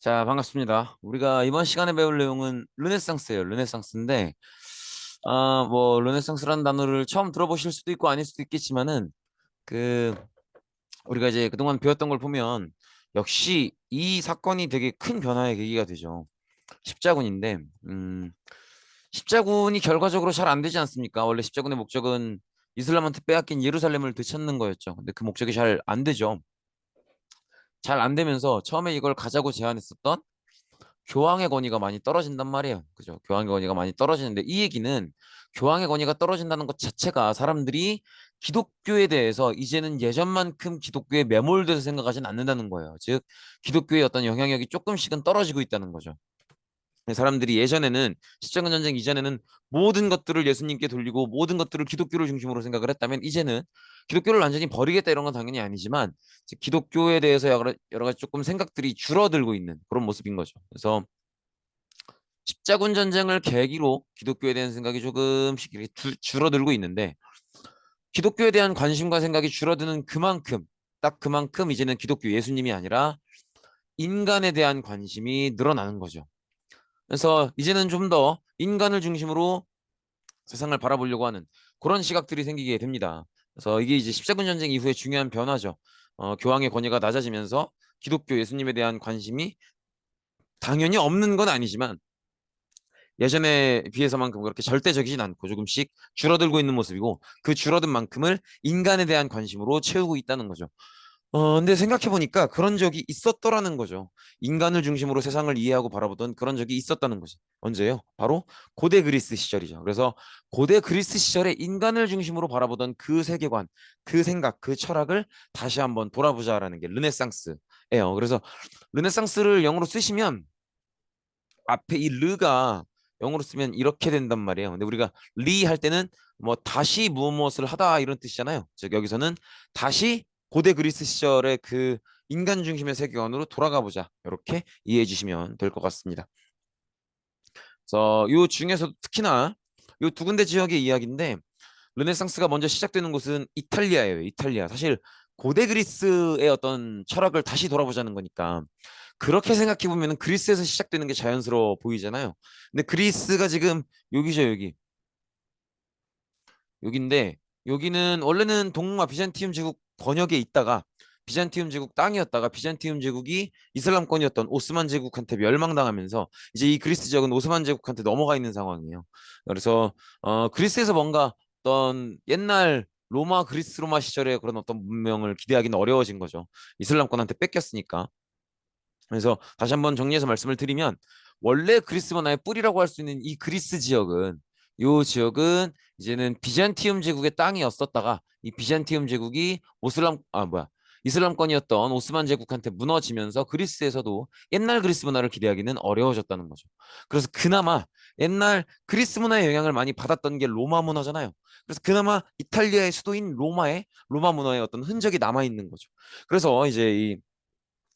자, 반갑습니다. 우리가 이번 시간에 배울 내용은 르네상스예요. 르네상스인데, 르네상스라는 단어를 처음 들어보실 수도 있고 아닐 수도 있겠지만은, 그, 우리가 이제 그동안 배웠던 걸 보면, 역시 이 사건이 되게 큰 변화의 계기가 되죠. 십자군인데, 십자군이 결과적으로 잘 안 되지 않습니까? 원래 십자군의 목적은 이슬람한테 빼앗긴 예루살렘을 되찾는 거였죠. 근데 그 목적이 잘 안 되죠. 잘 안 되면서 처음에 이걸 가자고 제안했었던 교황의 권위가 많이 떨어진단 말이에요. 그죠? 교황의 권위가 많이 떨어지는데 이 얘기는 교황의 권위가 떨어진다는 것 자체가 사람들이 기독교에 대해서 이제는 예전만큼 기독교에 매몰돼서 생각하진 않는다는 거예요. 즉, 기독교의 어떤 영향력이 조금씩은 떨어지고 있다는 거죠. 사람들이 예전에는 십자군 전쟁 이전에는 모든 것들을 예수님께 돌리고 모든 것들을 기독교를 중심으로 생각을 했다면 이제는 기독교를 완전히 버리겠다 이런 건 당연히 아니지만 기독교에 대해서 여러 가지 조금 생각들이 줄어들고 있는 그런 모습인 거죠. 그래서 십자군 전쟁을 계기로 기독교에 대한 생각이 조금씩 이렇게 줄어들고 있는데 기독교에 대한 관심과 생각이 줄어드는 그만큼 딱 그만큼 이제는 기독교 예수님이 아니라 인간에 대한 관심이 늘어나는 거죠. 그래서 이제는 좀 더 인간을 중심으로 세상을 바라보려고 하는 그런 시각들이 생기게 됩니다. 그래서 이게 이제 십자군 전쟁 이후에 중요한 변화죠. 교황의 권위가 낮아지면서 기독교 예수님에 대한 관심이 당연히 없는 건 아니지만 예전에 비해서만큼 그렇게 절대적이진 않고 조금씩 줄어들고 있는 모습이고 그 줄어든 만큼을 인간에 대한 관심으로 채우고 있다는 거죠. 근데 생각해보니까 그런 적이 있었더라는 거죠. 인간을 중심으로 세상을 이해하고 바라보던 그런 적이 있었다는 거지. 언제요? 바로 고대 그리스 시절이죠. 그래서 고대 그리스 시절에 인간을 중심으로 바라보던 그 세계관, 그 생각, 그 철학을 다시 한번 돌아보자라는 게 르네상스예요. 그래서 르네상스를 영어로 쓰시면 앞에 이 르가 영어로 쓰면 이렇게 된단 말이에요. 근데 우리가 리 할 때는 뭐 다시 무엇을 하다 이런 뜻이잖아요. 즉 여기서는 다시 고대 그리스 시절의 그 인간 중심의 세계관으로 돌아가 보자. 이렇게 이해해 주시면 될 것 같습니다. 그래서 요 중에서도 특히나 요 두 군데 지역의 이야기인데 르네상스가 먼저 시작되는 곳은 이탈리아예요. 이탈리아. 사실 고대 그리스의 어떤 철학을 다시 돌아보자는 거니까 그렇게 생각해 보면 그리스에서 시작되는 게 자연스러워 보이잖아요. 근데 그리스가 지금 여기죠, 여기. 여기인데 여기는 원래는 동로마 비잔티움 제국 번역에 있다가 비잔티움 제국 땅이었다가 비잔티움 제국이 이슬람권이었던 오스만 제국한테 멸망당하면서 이제 이 그리스 지역은 오스만 제국한테 넘어가 있는 상황이에요. 그래서 그리스에서 뭔가 어떤 옛날 로마 그리스 로마 시절의 그런 어떤 문명을 기대하기는 어려워진 거죠. 이슬람권한테 뺏겼으니까. 그래서 다시 한번 정리해서 말씀을 드리면 원래 그리스 문화의 뿌리라고 할 수 있는 이 그리스 지역은 이 지역은 이제는 비잔티움 제국의 땅이었었다가 이 비잔티움 제국이 이슬람권이었던 오스만 제국한테 무너지면서 그리스에서도 옛날 그리스 문화를 기대하기는 어려워졌다는 거죠. 그래서 그나마 옛날 그리스 문화의 영향을 많이 받았던 게 로마 문화잖아요. 그래서 그나마 이탈리아의 수도인 로마 문화의 어떤 흔적이 남아 있는 거죠. 그래서 이제 이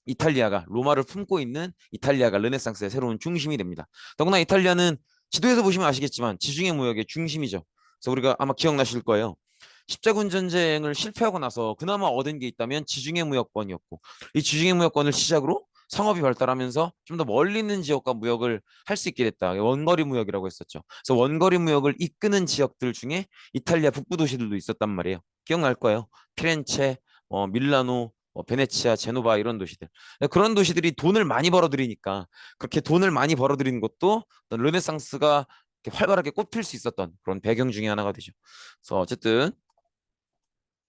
이탈리아가 로마를 품고 있는 이탈리아가 르네상스의 새로운 중심이 됩니다. 더구나 이탈리아는 지도에서 보시면 아시겠지만 지중해 무역의 중심이죠. 그래서 우리가 아마 기억나실 거예요. 십자군 전쟁을 실패하고 나서 그나마 얻은 게 있다면 지중해 무역권이었고 이 지중해 무역권을 시작으로 상업이 발달하면서 좀 더 멀리 있는 지역과 무역을 할 수 있게 됐다. 원거리 무역이라고 했었죠. 그래서 원거리 무역을 이끄는 지역들 중에 이탈리아 북부 도시들도 있었단 말이에요. 기억날 거예요. 피렌체, 밀라노, 베네치아, 제노바 이런 도시들. 그런 도시들이 돈을 많이 벌어들이니까 그렇게 돈을 많이 벌어들이는 것도 어떤 르네상스가 활발하게 꽃필 수 있었던 그런 배경 중에 하나가 되죠. 그래서 어쨌든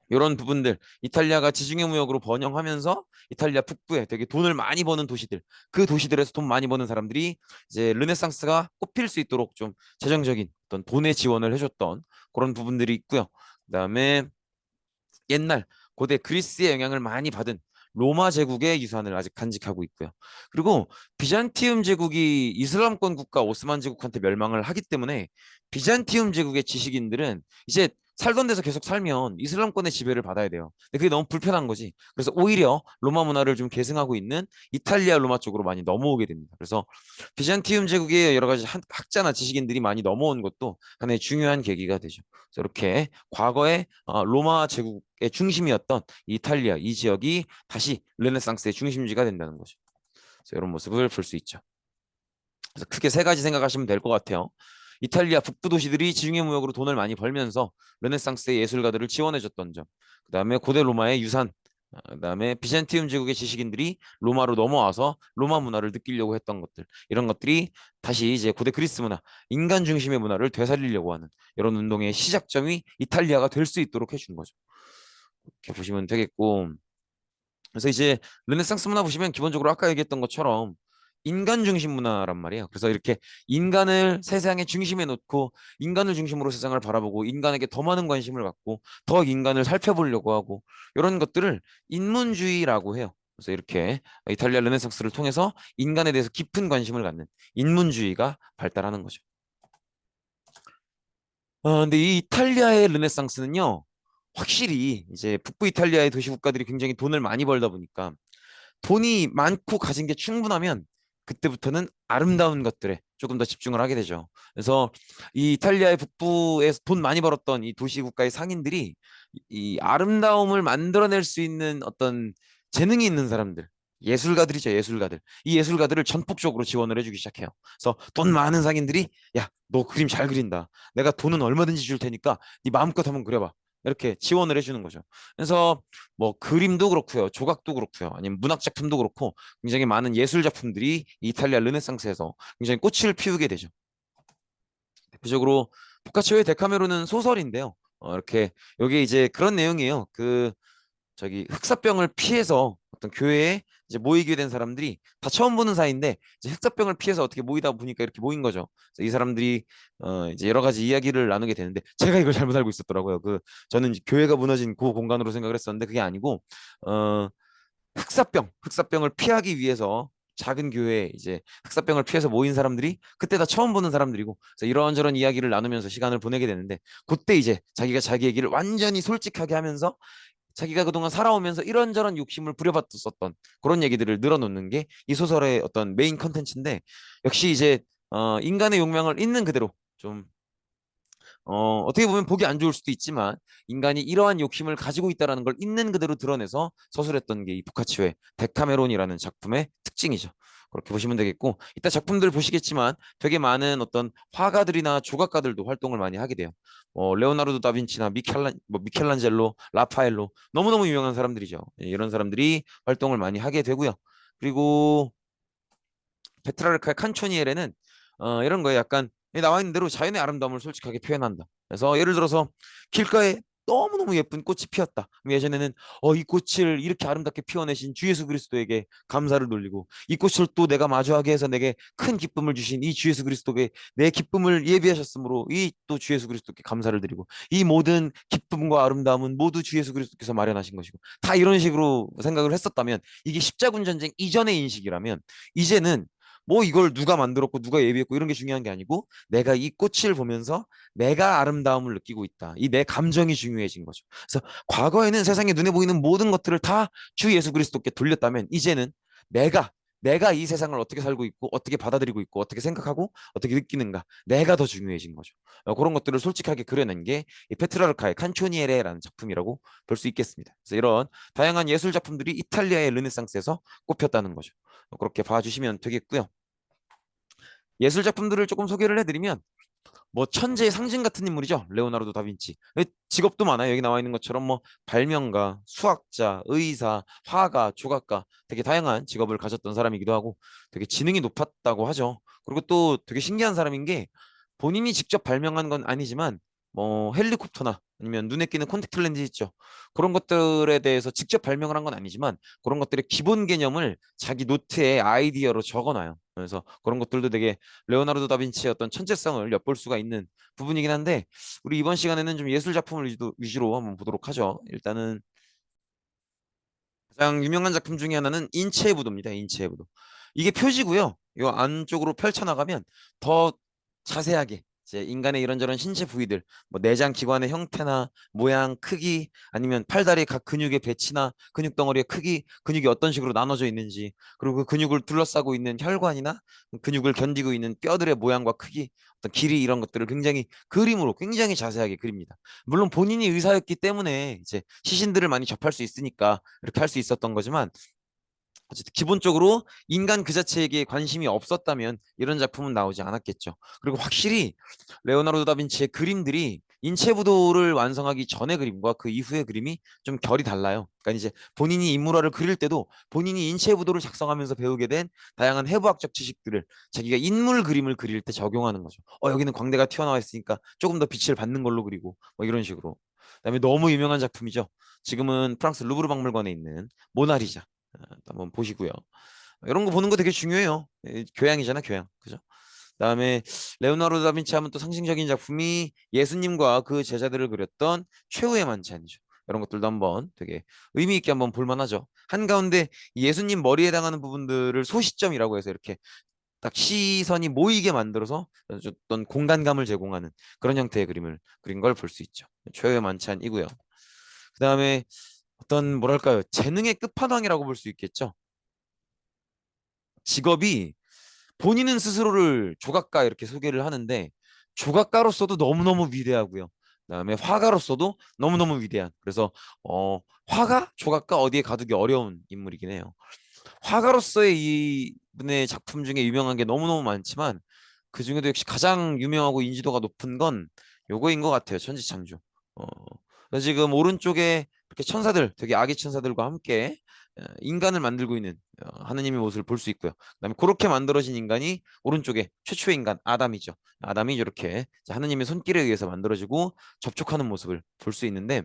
이런 부분들 이탈리아가 지중해 무역으로 번영하면서 이탈리아 북부에 되게 돈을 많이 버는 도시들 그 도시들에서 돈 많이 버는 사람들이 이제 르네상스가 꽃필 수 있도록 좀 재정적인 어떤 돈의 지원을 해줬던 그런 부분들이 있고요. 그다음에 옛날 고대 그리스의 영향을 많이 받은 로마 제국의 유산을 아직 간직하고 있고요. 그리고 비잔티움 제국이 이슬람권 국가 오스만 제국한테 멸망을 하기 때문에 비잔티움 제국의 지식인들은 이제 살던 데서 계속 살면 이슬람권의 지배를 받아야 돼요. 근데 그게 너무 불편한 거지. 그래서 오히려 로마 문화를 좀 계승하고 있는 이탈리아 로마 쪽으로 많이 넘어오게 됩니다. 그래서 비잔티움 제국의 여러 가지 학자나 지식인들이 많이 넘어온 것도 하나의 중요한 계기가 되죠. 그래서 이렇게 과거에 로마 제국의 중심이었던 이탈리아 이 지역이 다시 르네상스의 중심지가 된다는 거죠. 이런 모습을 볼 수 있죠. 그래서 크게 세 가지 생각하시면 될 것 같아요. 이탈리아 북부 도시들이 지중해 무역으로 돈을 많이 벌면서 르네상스의 예술가들을 지원해줬던 점, 그다음에 고대 로마의 유산, 그다음에 비잔티움 제국의 지식인들이 로마로 넘어와서 로마 문화를 느끼려고 했던 것들, 이런 것들이 다시 이제 고대 그리스 문화, 인간 중심의 문화를 되살리려고 하는 이런 운동의 시작점이 이탈리아가 될 수 있도록 해준 거죠. 이렇게 보시면 되겠고, 그래서 이제 르네상스 문화 보시면 기본적으로 아까 얘기했던 것처럼 인간 중심 문화란 말이에요. 그래서 이렇게 인간을 세상의 중심에 놓고 인간을 중심으로 세상을 바라보고 인간에게 더 많은 관심을 갖고 더 인간을 살펴보려고 하고 이런 것들을 인문주의라고 해요. 그래서 이렇게 이탈리아 르네상스를 통해서 인간에 대해서 깊은 관심을 갖는 인문주의가 발달하는 거죠. 근데 이 이탈리아의 르네상스는요, 확실히 이제 북부 이탈리아의 도시 국가들이 굉장히 돈을 많이 벌다 보니까 돈이 많고 가진 게 충분하면 그때부터는 아름다운 것들에 조금 더 집중을 하게 되죠. 그래서 이 이탈리아의 북부에서 돈 많이 벌었던 이 도시 국가의 상인들이 이 아름다움을 만들어낼 수 있는 어떤 재능이 있는 사람들, 예술가들이죠, 예술가들. 이 예술가들을 전폭적으로 지원을 해주기 시작해요. 그래서 돈 많은 상인들이 야, 너 그림 잘 그린다. 내가 돈은 얼마든지 줄 테니까 네 마음껏 한번 그려봐. 이렇게 지원을 해주는 거죠. 그래서 뭐 그림도 그렇고요, 조각도 그렇고요, 아니면 문학 작품도 그렇고 굉장히 많은 예술 작품들이 이탈리아 르네상스에서 굉장히 꽃을 피우게 되죠. 대표적으로 보카치오의 데카메론은 소설인데요. 이렇게 여기 이제 그런 내용이에요. 그 저기 흑사병을 피해서 어떤 교회에 이제 모이게 된 사람들이 다 처음 보는 사이인데 이제 흑사병을 피해서 어떻게 모이다 보니까 이렇게 모인 거죠. 그래서 이 사람들이 이제 여러 가지 이야기를 나누게 되는데 제가 이걸 잘못 알고 있었더라고요. 그 저는 이제 교회가 무너진 그 공간으로 생각을 했었는데 그게 아니고 어 흑사병을 피하기 위해서 작은 교회에 이제 흑사병을 피해서 모인 사람들이 그때 다 처음 보는 사람들이고, 그래서 이런저런 이야기를 나누면서 시간을 보내게 되는데 그때 이제 자기가 자기 얘기를 완전히 솔직하게 하면서 자기가 그동안 살아오면서 이런저런 욕심을 부려봤었던 그런 얘기들을 늘어놓는 게 이 소설의 어떤 메인 컨텐츠인데, 역시 이제 인간의 욕망을 있는 그대로 좀 어떻게 보면 보기 안 좋을 수도 있지만 인간이 이러한 욕심을 가지고 있다는 걸 있는 그대로 드러내서 서술했던 게 이 보카치오의 데카메론이라는 작품의 특징이죠. 그렇게 보시면 되겠고, 이따 작품들 보시겠지만 되게 많은 어떤 화가들이나 조각가들도 활동을 많이 하게 돼요. 레오나르도 다빈치나 미켈란젤로, 라파엘로, 너무너무 유명한 사람들이죠. 예, 이런 사람들이 활동을 많이 하게 되고요. 그리고 베트라르카의 칸초니에레는 이런 거에 약간 나와 있는 대로 자연의 아름다움을 솔직하게 표현한다. 그래서 예를 들어서 길가에 너무너무 예쁜 꽃이 피었다. 그럼 예전에는 이 꽃을 이렇게 아름답게 피워내신 주 예수 그리스도에게 감사를 돌리고, 이 꽃을 또 내가 마주하게 해서 내게 큰 기쁨을 주신 이 주 예수 그리스도께 내 기쁨을 예비하셨으므로 이 또 주 예수 그리스도께 감사를 드리고, 이 모든 기쁨과 아름다움은 모두 주 예수 그리스도께서 마련하신 것이고, 다 이런 식으로 생각을 했었다면, 이게 십자군 전쟁 이전의 인식이라면, 이제는 뭐 이걸 누가 만들었고 누가 예비했고 이런 게 중요한 게 아니고 내가 이 꽃을 보면서 내가 아름다움을 느끼고 있다. 이 내 감정이 중요해진 거죠. 그래서 과거에는 세상에 눈에 보이는 모든 것들을 다 주 예수 그리스도께 돌렸다면, 이제는 내가 이 세상을 어떻게 살고 있고 어떻게 받아들이고 있고 어떻게 생각하고 어떻게 느끼는가, 내가 더 중요해진 거죠. 그런 것들을 솔직하게 그려낸 게 이 페트라르카의 칸초니에레라는 작품이라고 볼 수 있겠습니다. 그래서 이런 다양한 예술 작품들이 이탈리아의 르네상스에서 꼽혔다는 거죠. 그렇게 봐주시면 되겠고요. 예술 작품들을 조금 소개를 해드리면 뭐 천재의 상징 같은 인물이죠. 레오나르도 다빈치. 직업도 많아요. 여기 나와 있는 것처럼 뭐 발명가, 수학자, 의사, 화가, 조각가, 되게 다양한 직업을 가졌던 사람이기도 하고 되게 지능이 높았다고 하죠. 그리고 또 되게 신기한 사람인 게 본인이 직접 발명한 건 아니지만 뭐 헬리콥터나 아니면 눈에 끼는 콘택트 렌즈 있죠. 그런 것들에 대해서 직접 발명을 한 건 아니지만 그런 것들의 기본 개념을 자기 노트에 아이디어로 적어놔요. 그래서 그런 것들도 되게 레오나르도 다빈치의 어떤 천재성을 엿볼 수가 있는 부분이긴 한데, 우리 이번 시간에는 좀 예술 작품을 위주로 한번 보도록 하죠. 일단은 가장 유명한 작품 중에 하나는 인체의 부도입니다. 인체의 부도. 이게 표지고요. 이 안쪽으로 펼쳐나가면 더 자세하게 이제 인간의 이런저런 신체 부위들, 뭐 내장 기관의 형태나 모양, 크기, 아니면 팔다리 각 근육의 배치나 근육 덩어리의 크기, 근육이 어떤 식으로 나눠져 있는지, 그리고 그 근육을 둘러싸고 있는 혈관이나 근육을 견디고 있는 뼈들의 모양과 크기, 어떤 길이, 이런 것들을 굉장히 그림으로 굉장히 자세하게 그립니다. 물론 본인이 의사였기 때문에 이제 시신들을 많이 접할 수 있으니까 이렇게 할 수 있었던 거지만 어쨌든 기본적으로 인간 그 자체에게 관심이 없었다면 이런 작품은 나오지 않았겠죠. 그리고 확실히 레오나르도 다빈치의 그림들이 인체 부도를 완성하기 전의 그림과 그 이후의 그림이 좀 결이 달라요. 그러니까 이제 본인이 인물화를 그릴 때도 본인이 인체 부도를 작성하면서 배우게 된 다양한 해부학적 지식들을 자기가 인물 그림을 그릴 때 적용하는 거죠. 여기는 광대가 튀어나와 있으니까 조금 더 빛을 받는 걸로 그리고 뭐 이런 식으로. 그다음에 너무 유명한 작품이죠. 지금은 프랑스 루브르 박물관에 있는 모나리자. 한번 보시고요. 이런 거 보는 거 되게 중요해요. 교양이잖아, 교양. 그죠? 그다음에 레오나르도 다빈치 하면 또 상징적인 작품이 예수님과 그 제자들을 그렸던 최후의 만찬이죠. 이런 것들도 한번 되게 의미 있게 한번 볼만하죠. 한가운데 예수님 머리에 해당하는 부분들을 소시점이라고 해서 이렇게 딱 시선이 모이게 만들어서 어떤 공간감을 제공하는 그런 형태의 그림을 그린 걸 볼 수 있죠. 최후의 만찬이고요. 그다음에 어떤 뭐랄까요, 재능의 끝판왕이라고 볼 수 있겠죠. 직업이 본인은 스스로를 조각가 이렇게 소개를 하는데 조각가로서도 너무너무 위대하고요. 그다음에 화가로서도 너무너무 위대한. 그래서 화가, 조각가 어디에 가두기 어려운 인물이긴 해요. 화가로서의 이분의 작품 중에 유명한 게 너무너무 많지만 그 중에도 역시 가장 유명하고 인지도가 높은 건 요거인 것 같아요. 천지창조. 어, 그래서 지금 오른쪽에 이렇게 천사들, 되게 아기 천사들과 함께 인간을 만들고 있는 하느님의 모습을 볼 수 있고요. 그다음에 그렇게 만들어진 인간이 오른쪽에 최초의 인간 아담이죠. 아담이 이렇게 하느님의 손길에 의해서 만들어지고 접촉하는 모습을 볼 수 있는데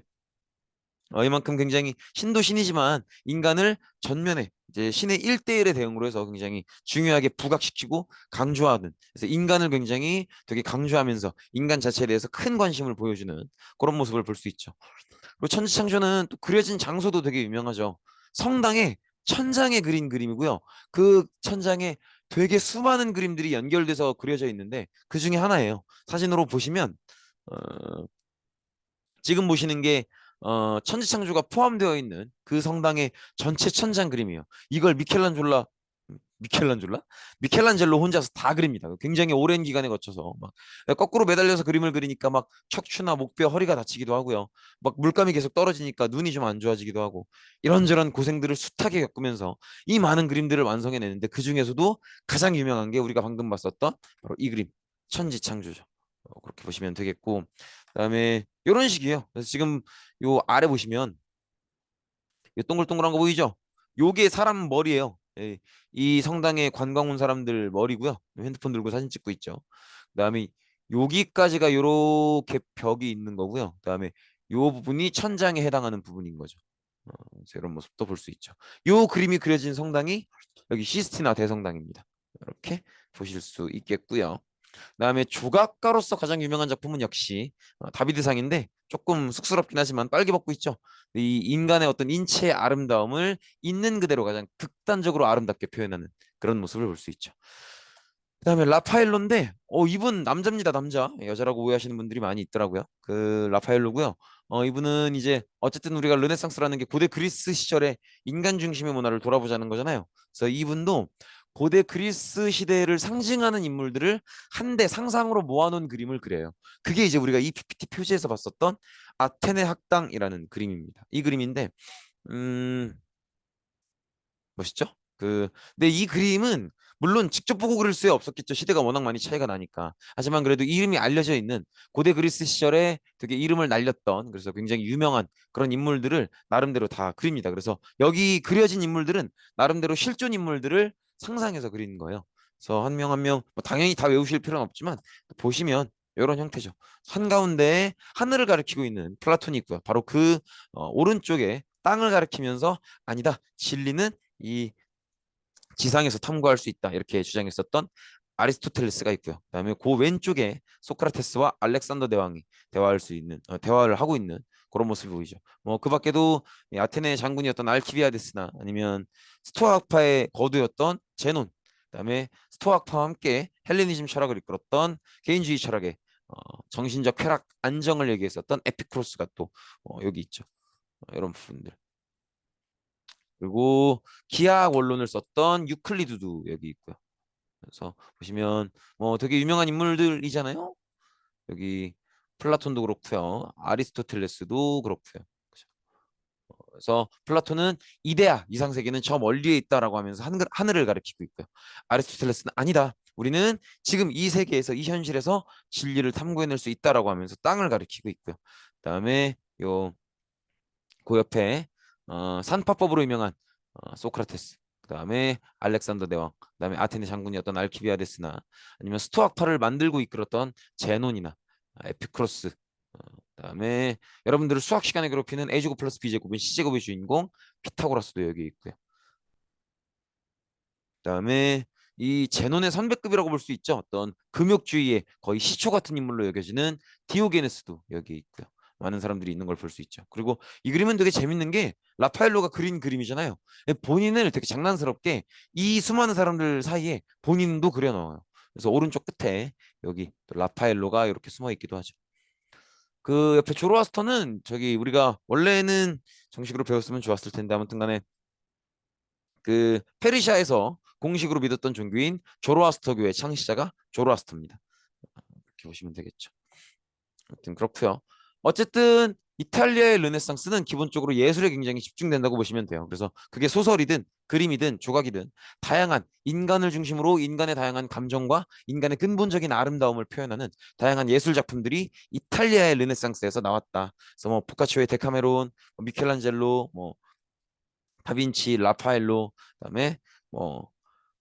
이만큼 굉장히 신도 신이지만 인간을 전면에 이제 신의 1대1의 대응으로 해서 굉장히 중요하게 부각시키고 강조하는, 그래서 인간을 굉장히 되게 강조하면서 인간 자체에 대해서 큰 관심을 보여주는 그런 모습을 볼 수 있죠. 그리고 천지창조는 또 그려진 장소도 되게 유명하죠. 성당에 천장에 그린 그림이고요. 그 천장에 되게 수많은 그림들이 연결돼서 그려져 있는데 그 중에 하나예요. 사진으로 보시면 어, 지금 보시는 게 천지창조가 포함되어 있는 그 성당의 전체 천장 그림이에요. 이걸 미켈란졸라? 미켈란젤로 혼자서 다 그립니다. 굉장히 오랜 기간에 거쳐서 막 거꾸로 매달려서 그림을 그리니까 막 척추나 목뼈, 허리가 다치기도 하고요. 막 물감이 계속 떨어지니까 눈이 좀 안 좋아지기도 하고 이런저런 고생들을 숱하게 겪으면서 이 많은 그림들을 완성해내는데 그 중에서도 가장 유명한 게 우리가 방금 봤었던 바로 이 그림, 천지창조죠. 그렇게 보시면 되겠고 그다음에 이런 식이에요. 그래서 지금 요 아래 보시면 이 동글동글한 거 보이죠? 요게 사람 머리예요. 예, 이 성당에 관광 온 사람들 머리고요. 핸드폰 들고 사진 찍고 있죠. 그다음에 여기까지가 요렇게 벽이 있는 거고요. 그다음에 요 부분이 천장에 해당하는 부분인 거죠. 그래서 이런 모습도 볼 수 있죠. 요 그림이 그려진 성당이 여기 시스티나 대성당입니다. 이렇게 보실 수 있겠고요. 그다음에 조각가로서 가장 유명한 작품은 역시 다비드상인데 조금 쑥스럽긴 하지만 빨개 벗고 있죠. 이 인간의 어떤 인체의 아름다움을 있는 그대로 가장 극단적으로 아름답게 표현하는 그런 모습을 볼 수 있죠. 그다음에 라파엘로인데 이분 남자입니다. 남자. 여자라고 오해하시는 분들이 많이 있더라고요. 그 라파엘로고요. 이분은 이제 어쨌든 우리가 르네상스라는 게 고대 그리스 시절의 인간 중심의 문화를 돌아보자는 거잖아요. 그래서 이분도 고대 그리스 시대를 상징하는 인물들을 한데 상상으로 모아놓은 그림을 그려요. 그게 이제 우리가 이 PPT 표지에서 봤었던 아테네 학당이라는 그림입니다. 이 그림인데 음, 멋있죠? 근데 이 그림은 물론 직접 보고 그릴 수 없었겠죠. 시대가 워낙 많이 차이가 나니까. 하지만 그래도 이름이 알려져 있는 고대 그리스 시절에 되게 이름을 날렸던 그래서 굉장히 유명한 그런 인물들을 나름대로 다 그립니다. 그래서 여기 그려진 인물들은 나름대로 실존 인물들을 상상해서 그리는 거예요. 그래서 한 명 한 명 당연히 다 외우실 필요는 없지만 보시면 이런 형태죠. 한가운데에 하늘을 가리키고 있는 플라톤이 있고요. 바로 그 오른쪽에 땅을 가리키면서 아니다. 진리는 이 지상에서 탐구할 수 있다 이렇게 주장했었던 아리스토텔레스가 있고요. 그다음에 그 왼쪽에 소크라테스와 알렉산더 대왕이 대화할 수 있는 대화를 하고 있는 그런 모습이 보이죠. 뭐 그 밖에도 아테네 장군이었던 알키비아데스나 아니면 스토아 학파의 거두였던 제논, 그다음에 스토아 학파와 함께 헬레니즘 철학을 이끌었던 개인주의 철학의 정신적 쾌락 안정을 얘기했었던 에피쿠로스가 또 여기 있죠. 이런 부분들. 그리고 기하학 원론을 썼던 유클리드도 여기 있고요. 그래서 보시면 뭐 되게 유명한 인물들이잖아요. 여기 플라톤도 그렇고요. 아리스토텔레스도 그렇고요. 그죠? 그래서 플라톤은 이데아 이상 세계는 저 멀리에 있다라고 하면서 하늘을 가리키고 있고요. 아리스토텔레스는 아니다. 우리는 지금 이 세계에서 이 현실에서 진리를 탐구해낼 수 있다라고 하면서 땅을 가리키고 있고요. 그다음에 요 그 옆에 산파법으로 유명한 소크라테스, 그다음에 알렉산더 대왕, 그다음에 아테네 장군이었던 알키비아데스나 아니면 스토아파를 만들고 이끌었던 제논이나 에피쿠로스, 그다음에 여러분들을 수학 시간에 괴롭히는 a제곱 플러스 b제곱은 c제곱의 주인공 피타고라스도 여기 있고요. 그다음에 이 제논의 선배급이라고 볼 수 있죠. 어떤 금욕주의의 거의 시초 같은 인물로 여겨지는 디오게네스도 여기 있고요. 많은 사람들이 있는 걸 볼 수 있죠. 그리고 이 그림은 되게 재밌는 게 라파엘로가 그린 그림이잖아요. 본인을 되게 장난스럽게 이 수많은 사람들 사이에 본인도 그려 넣어요. 그래서 오른쪽 끝에 여기 또 라파엘로가 이렇게 숨어 있기도 하죠. 그 옆에 조로아스터는 저기 우리가 원래는 정식으로 배웠으면 좋았을 텐데 아무튼 간에 그 페르시아에서 공식으로 믿었던 종교인 조로아스터교의 창시자가 조로아스터입니다. 이렇게 보시면 되겠죠. 아무튼 그렇고요. 어쨌든 이탈리아의 르네상스는 기본적으로 예술에 굉장히 집중된다고 보시면 돼요. 그래서 그게 소설이든 그림이든 조각이든 다양한 인간을 중심으로 인간의 다양한 감정과 인간의 근본적인 아름다움을 표현하는 다양한 예술 작품들이 이탈리아의 르네상스에서 나왔다. 그래서 뭐 보카치오의 데카메론, 뭐 미켈란젤로, 뭐 다빈치, 라파엘로, 그다음에 뭐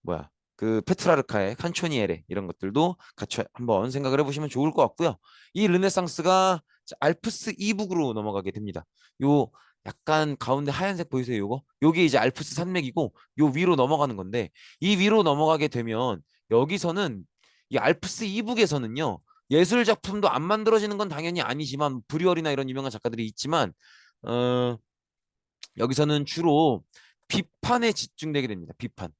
뭐야 그 페트라르카의 칸초니에레 이런 것들도 같이 한번 생각을 해보시면 좋을 것 같고요. 이 르네상스가 알프스 이북으로 넘어가게 됩니다. 요 약간 가운데 하얀색 보이세요? 요거? 요게 이제 알프스 산맥이고 요 위로 넘어가는 건데 이 위로 넘어가게 되면 여기서는 이 알프스 이북에서는요 예술 작품도 안 만들어지는 건 당연히 아니지만 브리얼이나 이런 유명한 작가들이 있지만 어 여기서는 주로 비판에 집중되게 됩니다. 비판.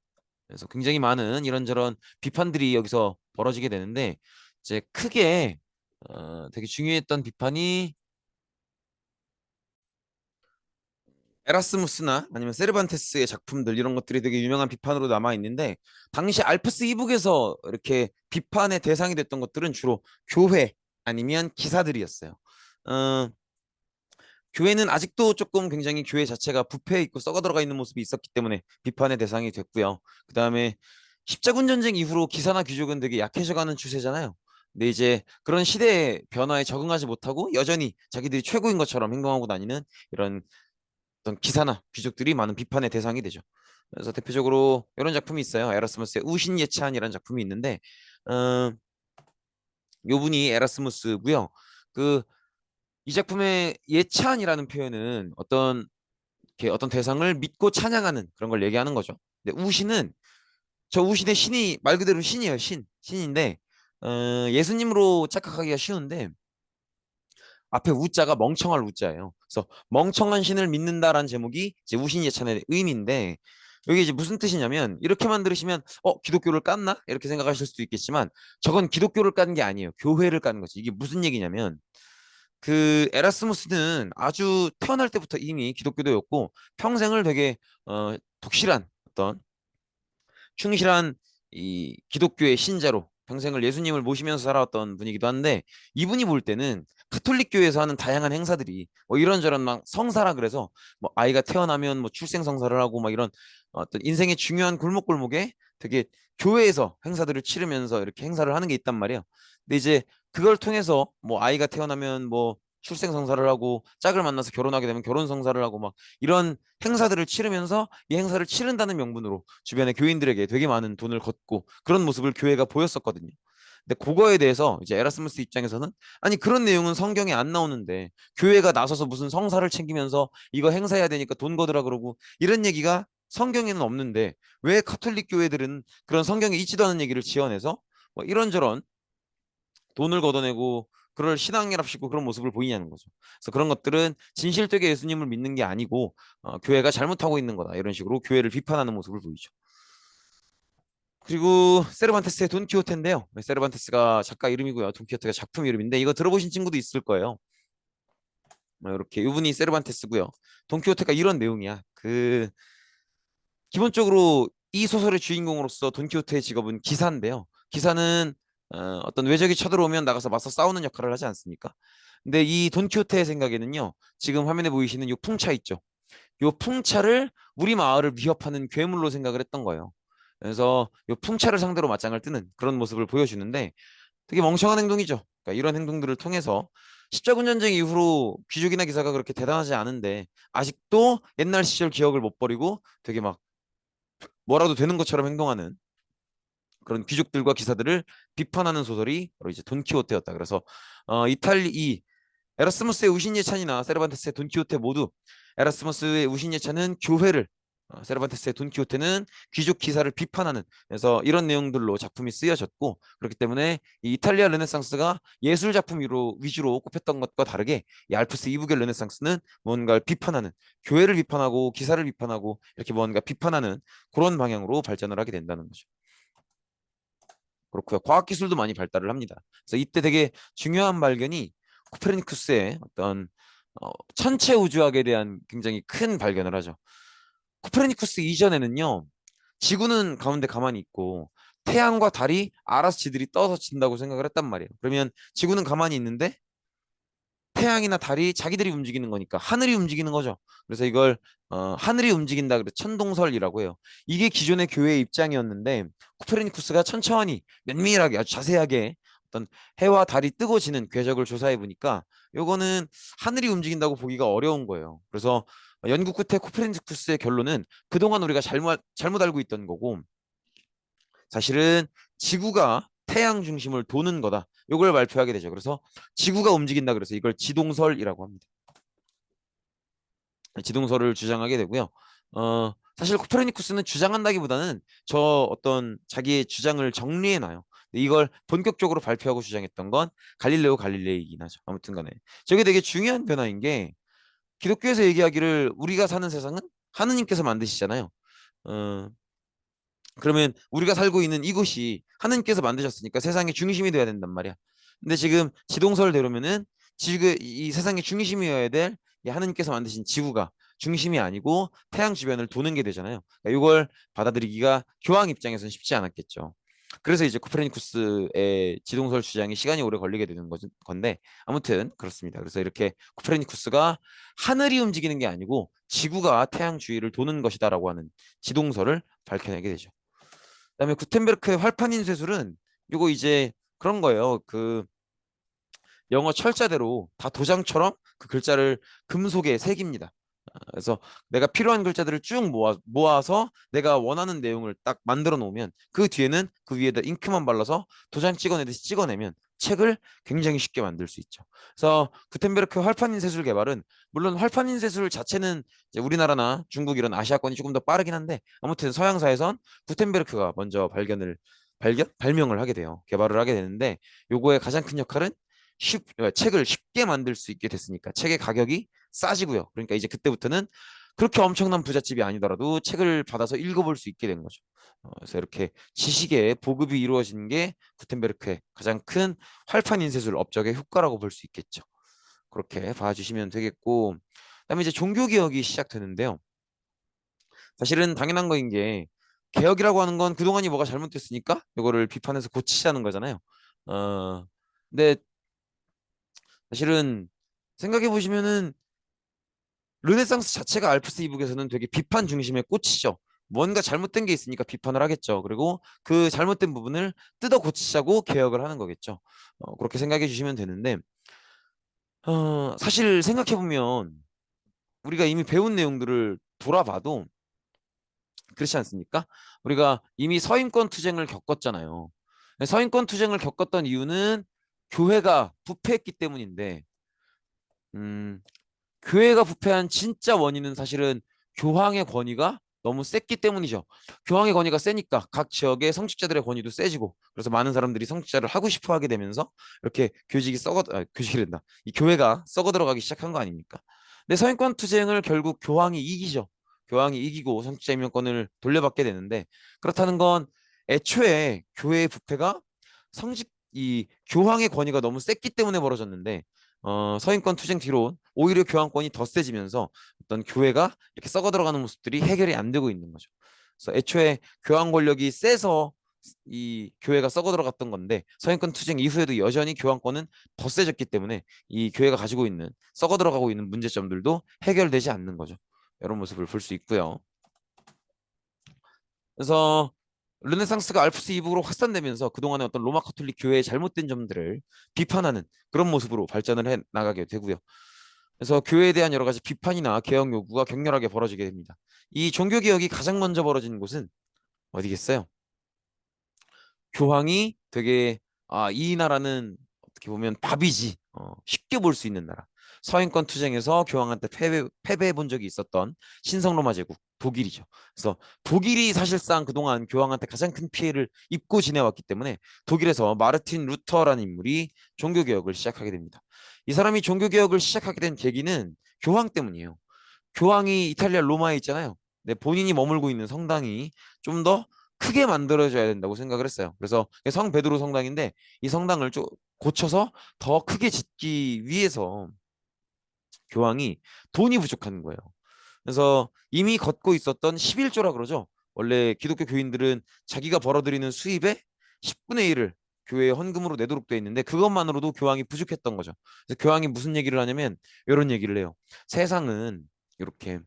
그래서 굉장히 많은 이런저런 비판들이 여기서 벌어지게 되는데 이제 크게 되게 중요했던 비판이 에라스무스나 아니면 세르반테스의 작품들 이런 것들이 되게 유명한 비판으로 남아 있는데 당시 알프스 이북에서 이렇게 비판의 대상이 됐던 것들은 주로 교회 아니면 기사들이었어요. 어, 교회는 아직도 조금 굉장히 교회 자체가 부패해 있고 썩어 들어가 있는 모습이 있었기 때문에 비판의 대상이 됐고요. 그 다음에 십자군 전쟁 이후로 기사나 귀족은 되게 약해져가는 추세잖아요. 근데 이제 그런 시대의 변화에 적응하지 못하고 여전히 자기들이 최고인 것처럼 행동하고 다니는 이런 어떤 기사나 귀족들이 많은 비판의 대상이 되죠. 그래서 대표적으로 이런 작품이 있어요. 에라스무스의 우신예찬이라는 작품이 있는데 어, 요 분이 에라스무스고요. 그 이 작품의 예찬이라는 표현은 어떤 이렇게 어떤 대상을 믿고 찬양하는 그런 걸 얘기하는 거죠. 근데 우신은 저 우신의 신이 말 그대로 신이에요. 신인데 예수님으로 착각하기가 쉬운데 앞에 우자가 멍청할 우자예요. 그래서 멍청한 신을 믿는다라는 제목이 이제 우신 예찬의 의미인데 여기 이제 무슨 뜻이냐면 이렇게만 들으시면 기독교를 깠나 이렇게 생각하실 수도 있겠지만 저건 기독교를 깐 게 아니에요. 교회를 깐 거지. 이게 무슨 얘기냐면 그 에라스무스는 아주 태어날 때부터 이미 기독교도였고 평생을 되게 독실한 어떤 충실한 이 기독교의 신자로 평생을 예수님을 모시면서 살아왔던 분이기도 한데 이분이 볼 때는 카톨릭 교회에서 하는 다양한 행사들이 뭐 이런저런 막 성사라 그래서 뭐 아이가 태어나면 뭐 출생 성사를 하고 막 이런 어떤 인생의 중요한 골목골목에 되게 교회에서 행사들을 치르면서 이렇게 행사를 하는 게 있단 말이에요. 근데 이제 그걸 통해서 뭐 아이가 태어나면 뭐 출생 성사를 하고 짝을 만나서 결혼하게 되면 결혼 성사를 하고 막 이런 행사들을 치르면서 이 행사를 치른다는 명분으로 주변의 교인들에게 되게 많은 돈을 걷고 그런 모습을 교회가 보였었거든요. 근데 그거에 대해서 이제 에라스무스 입장에서는 아니 그런 내용은 성경에 안 나오는데 교회가 나서서 무슨 성사를 챙기면서 이거 행사해야 되니까 돈 거두라 그러고 이런 얘기가 성경에는 없는데 왜 카톨릭 교회들은 그런 성경에 있지도 않은 얘기를 지어내서 뭐 이런저런 돈을 걷어내고 그럴 신앙이랍시고 그런 모습을 보이냐는 거죠. 그래서 그런 것들은 진실되게 예수님을 믿는 게 아니고 교회가 잘못하고 있는 거다. 이런 식으로 교회를 비판하는 모습을 보이죠. 그리고 세르반테스의 돈키호테인데요. 세르반테스가 작가 이름이고요. 돈키호테가 작품 이름인데 이거 들어보신 친구도 있을 거예요. 이렇게 이분이 세르반테스고요. 돈키호테가 이런 내용이야. 그 기본적으로 이 소설의 주인공으로서 돈키호테의 직업은 기사인데요. 기사는 어떤 외적이 쳐들어오면 나가서 맞서 싸우는 역할을 하지 않습니까? 근데 이 돈키호테의 생각에는요. 지금 화면에 보이시는 이 풍차 있죠. 요 풍차를 우리 마을을 위협하는 괴물로 생각을 했던 거예요. 그래서 요 풍차를 상대로 맞짱을 뜨는 그런 모습을 보여주는데 되게 멍청한 행동이죠. 그러니까 이런 행동들을 통해서 십자군 전쟁 이후로 귀족이나 기사가 그렇게 대단하지 않은데 아직도 옛날 시절 기억을 못 버리고 되게 막 뭐라도 되는 것처럼 행동하는 그런 귀족들과 기사들을 비판하는 소설이 바로 이제 돈키호테였다. 그래서 이탈리 이 에라스무스의 우신예찬이나 세르반테스의 돈키호테 모두 에라스무스의 우신예찬은 교회를 세르반테스의 돈키호테는 귀족 기사를 비판하는 그래서 이런 내용들로 작품이 쓰여졌고 그렇기 때문에 이 이탈리아 르네상스가 예술 작품 위주로 꼽혔던 것과 다르게 이 알프스 이북의 르네상스는 뭔가를 비판하는 교회를 비판하고 기사를 비판하고 이렇게 뭔가 비판하는 그런 방향으로 발전을 하게 된다는 거죠. 그렇고요. 과학기술도 많이 발달을 합니다. 그래서 이때 되게 중요한 발견이 코페르니쿠스의 어떤 천체 우주학에 대한 굉장히 큰 발견을 하죠. 코페르니쿠스 이전에는요, 지구는 가운데 가만히 있고 태양과 달이 알아서 지들이 떠서 진다고 생각을 했단 말이에요. 그러면 지구는 가만히 있는데 태양이나 달이 자기들이 움직이는 거니까 하늘이 움직이는 거죠. 그래서 이걸 하늘이 움직인다 그래서 천동설이라고 해요. 이게 기존의 교회의 입장이었는데 코페르니쿠스가 천천히 면밀하게 아주 자세하게 어떤 해와 달이 뜨고 지는 궤적을 조사해 보니까 요거는 하늘이 움직인다고 보기가 어려운 거예요. 그래서 연구 끝에 코페르니쿠스의 결론은 그동안 우리가 잘못 알고 있던 거고 사실은 지구가 태양 중심을 도는 거다. 이걸 발표하게 되죠. 그래서 지구가 움직인다 그래서 이걸 지동설이라고 합니다. 지동설을 주장하게 되고요. 사실 코페르니쿠스는 주장한다기보다는 저 어떤 자기의 주장을 정리해 놔요. 이걸 본격적으로 발표하고 주장했던 건 갈릴레오 갈릴레이이긴 하죠. 아무튼 간에 저게 되게 중요한 변화인 게 기독교에서 얘기하기를 우리가 사는 세상은 하느님께서 만드시잖아요. 어, 그러면 우리가 살고 있는 이곳이 하느님께서 만드셨으니까 세상의 중심이 돼야 된단 말이야. 근데 지금 지동설대로면은 지구 이 세상의 중심이어야 될 이 하느님께서 만드신 지구가 중심이 아니고 태양 주변을 도는 게 되잖아요. 그러니까 이걸 받아들이기가 교황 입장에서는 쉽지 않았겠죠. 그래서 이제 코페르니쿠스의 지동설 주장이 시간이 오래 걸리게 되는 건데 아무튼 그렇습니다. 그래서 이렇게 코페르니쿠스가 하늘이 움직이는 게 아니고 지구가 태양 주위를 도는 것이다라고 하는 지동설을 밝혀내게 되죠. 그다음에 구텐베르크의 활판 인쇄술은 이거 이제 그런 거예요. 그 영어 철자대로 다 도장처럼 그 글자를 금속에 새깁니다. 그래서 내가 필요한 글자들을 쭉 모아서 내가 원하는 내용을 딱 만들어 놓으면 그 뒤에는 그 위에다 잉크만 발라서 도장 찍어내듯이 찍어내면 책을 굉장히 쉽게 만들 수 있죠. 그래서 구텐베르크 활판 인쇄술 개발은 물론 활판 인쇄술 자체는 이제 우리나라나 중국 이런 아시아권이 조금 더 빠르긴 한데 아무튼 서양사에선 구텐베르크가 먼저 발명을 하게 돼요. 개발을 하게 되는데 요거의 가장 큰 역할은 책을 쉽게 만들 수 있게 됐으니까 책의 가격이 싸지고요. 그러니까 이제 그때부터는 그렇게 엄청난 부잣집이 아니더라도 책을 받아서 읽어볼 수 있게 된 거죠. 그래서 이렇게 지식의 보급이 이루어진 게 구텐베르크의 가장 큰 활판 인쇄술 업적의 효과라고 볼 수 있겠죠. 그렇게 봐주시면 되겠고, 그다음에 이제 종교 개혁이 시작되는데요. 사실은 당연한 거인 게 개혁이라고 하는 건 그동안이 뭐가 잘못됐으니까 이거를 비판해서 고치자는 거잖아요. 어, 근데 사실은 생각해 보시면은 르네상스 자체가 알프스 이북에서는 되게 비판 중심의 꽃이죠. 뭔가 잘못된 게 있으니까 비판을 하겠죠. 그리고 그 잘못된 부분을 뜯어 고치자고 개혁을 하는 거겠죠. 그렇게 생각해 주시면 되는데 사실 생각해 보면 우리가 이미 배운 내용들을 돌아봐도 그렇지 않습니까? 우리가 이미 서인권 투쟁을 겪었잖아요. 서인권 투쟁을 겪었던 이유는 교회가 부패했기 때문인데 음, 교회가 부패한 진짜 원인은 사실은 교황의 권위가 너무 셌기 때문이죠. 교황의 권위가 세니까 각 지역의 성직자들의 권위도 세지고 그래서 많은 사람들이 성직자를 하고 싶어 하게 되면서 이렇게 교직이 된다. 이 교회가 썩어 들어가기 시작한 거 아닙니까? 근데 서인권 투쟁을 결국 교황이 이기죠. 교황이 이기고 성직자 임명권을 돌려받게 되는데 그렇다는 건 애초에 교회의 부패가 이 교황의 권위가 너무 셌기 때문에 벌어졌는데 서인권 투쟁 뒤로 오히려 교황권이 더 세지면서 어떤 교회가 이렇게 썩어 들어가는 모습들이 해결이 안 되고 있는 거죠. 그래서 애초에 교황 권력이 세서 이 교회가 썩어 들어갔던 건데 서인권 투쟁 이후에도 여전히 교황권은 더 세졌기 때문에 이 교회가 가지고 있는 썩어 들어가고 있는 문제점들도 해결되지 않는 거죠. 이런 모습을 볼 수 있고요. 그래서 르네상스가 알프스 이북으로 확산되면서 그동안의 어떤 로마 카톨릭 교회의 잘못된 점들을 비판하는 그런 모습으로 발전을 해 나가게 되고요. 그래서 교회에 대한 여러 가지 비판이나 개혁 요구가 격렬하게 벌어지게 됩니다. 이 종교 개혁이 가장 먼저 벌어진 곳은 어디겠어요? 교황이 되게 이 나라는 어떻게 보면 밥이지 쉽게 볼 수 있는 나라. 서인권 투쟁에서 교황한테 패배해 본 적이 있었던 신성로마 제국 독일이죠. 그래서 독일이 사실상 그동안 교황한테 가장 큰 피해를 입고 지내왔기 때문에 독일에서 마르틴 루터라는 인물이 종교개혁을 시작하게 됩니다. 이 사람이 종교개혁을 시작하게 된 계기는 교황 때문이에요. 교황이 이탈리아 로마에 있잖아요. 네, 본인이 머물고 있는 성당이 좀 더 크게 만들어져야 된다고 생각을 했어요. 그래서 성 베드로 성당인데 이 성당을 좀 고쳐서 더 크게 짓기 위해서 교황이 돈이 부족한 거예요. 그래서 이미 걷고 있었던 11조라 그러죠. 원래 기독교 교인들은 자기가 벌어들이는 수입의 10분의 1을 교회에 헌금으로 내도록 돼 있는데 그것만으로도 교황이 부족했던 거죠. 그래서 교황이 무슨 얘기를 하냐면 이런 얘기를 해요. 세상은 이렇게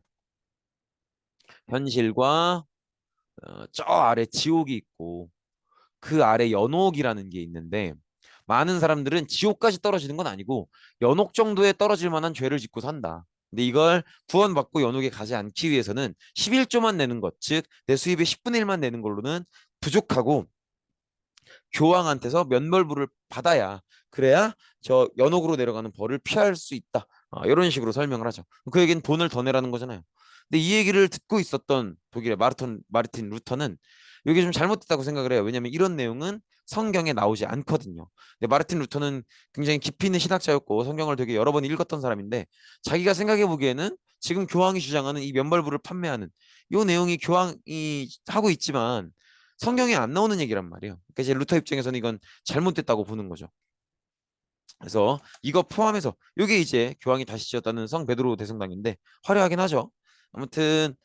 현실과 저 아래 지옥이 있고 그 아래 연옥이라는 게 있는데 많은 사람들은 지옥까지 떨어지는 건 아니고 연옥 정도에 떨어질 만한 죄를 짓고 산다. 근데 이걸 구원받고 연옥에 가지 않기 위해서는 11조만 내는 것, 즉 내 수입의 10분의 1만 내는 걸로는 부족하고 교황한테서 면벌부를 받아야 그래야 저 연옥으로 내려가는 벌을 피할 수 있다. 이런 식으로 설명을 하죠. 그 얘기는 돈을 더 내라는 거잖아요. 근데 이 얘기를 듣고 있었던 독일의 마르틴 루터는 이게 좀 잘못됐다고 생각을 해요. 왜냐하면 이런 내용은 성경에 나오지 않거든요. 근데 마르틴 루터는 굉장히 깊이 있는 신학자였고 성경을 되게 여러 번 읽었던 사람인데 자기가 생각해 보기에는 지금 교황이 주장하는 이 면벌부를 판매하는 이 내용이 교황이 하고 있지만 성경에 안 나오는 얘기란 말이에요. 그러니까 이제 루터 입장에서는 이건 잘못됐다고 보는 거죠. 그래서 이거 포함해서 이게 이제 교황이 다시 지었다는 성 베드로 대성당인데 화려하긴 하죠. 아무튼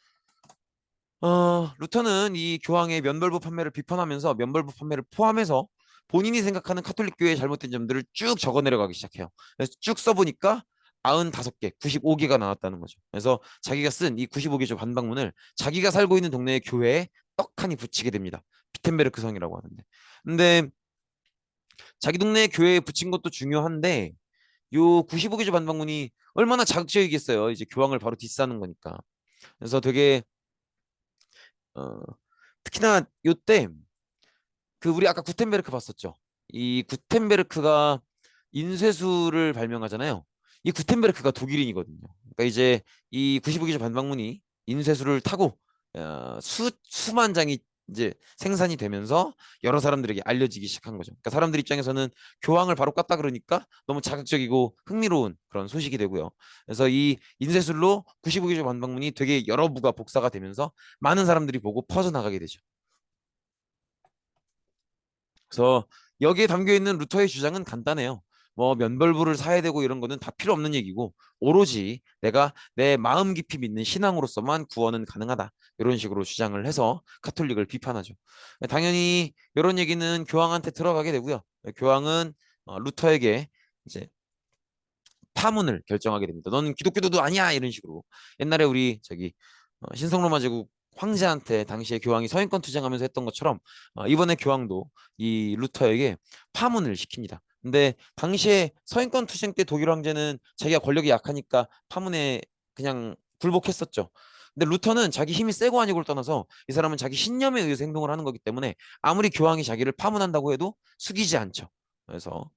루터는 이 교황의 면벌부 판매를 비판하면서 면벌부 판매를 포함해서 본인이 생각하는 카톨릭 교회의 잘못된 점들을 쭉 적어 내려가기 시작해요. 그래서 쭉 써보니까 95개, 95개가 나왔다는 거죠. 그래서 자기가 쓴 이 95개 반박문을 자기가 살고 있는 동네의 교회에 떡하니 붙이게 됩니다. 비텐베르크 성이라고 하는데. 근데 자기 동네 교회에 붙인 것도 중요한데 요 95개 반박문이 얼마나 자극적이겠어요. 이제 교황을 바로 디스하는 거니까. 그래서 되게 어, 특히나 요때 그 우리 아까 구텐베르크 봤었죠. 이 구텐베르크가 인쇄술을 발명하잖아요. 이 구텐베르크가 독일인이거든요. 그러니까 이제 이 95기조 반박문이 인쇄술을 타고 수만 장이 이제 생산이 되면서 여러 사람들에게 알려지기 시작한 거죠. 그러니까 사람들 입장에서는 교황을 바로 깠다 그러니까 너무 자극적이고 흥미로운 그런 소식이 되고요. 그래서 이 인쇄술로 95기조 반박문이 되게 여러 부가 복사가 되면서 많은 사람들이 보고 퍼져나가게 되죠. 그래서 여기에 담겨 있는 루터의 주장은 간단해요. 뭐 면벌부를 사야 되고 이런 거는 다 필요 없는 얘기고 오로지 내가 내 마음 깊이 믿는 신앙으로서만 구원은 가능하다. 이런 식으로 주장을 해서 카톨릭을 비판하죠. 당연히 이런 얘기는 교황한테 들어가게 되고요. 교황은 루터에게 이제 파문을 결정하게 됩니다. 너는 기독교도도 아니야 이런 식으로 옛날에 우리 저기 신성로마 제국 황제한테 당시에 교황이 서인권 투쟁하면서 했던 것처럼 이번에 교황도 이 루터에게 파문을 시킵니다. 근데 당시에 서인권 투쟁 때 독일 황제는 자기가 권력이 약하니까 파문에 그냥 굴복했었죠. 근데 루터는 자기 힘이 세고 아니고를 떠나서 이 사람은 자기 신념에 의해서 행동을 하는 거기 때문에 아무리 교황이 자기를 파문한다고 해도 숙이지 않죠. 그래서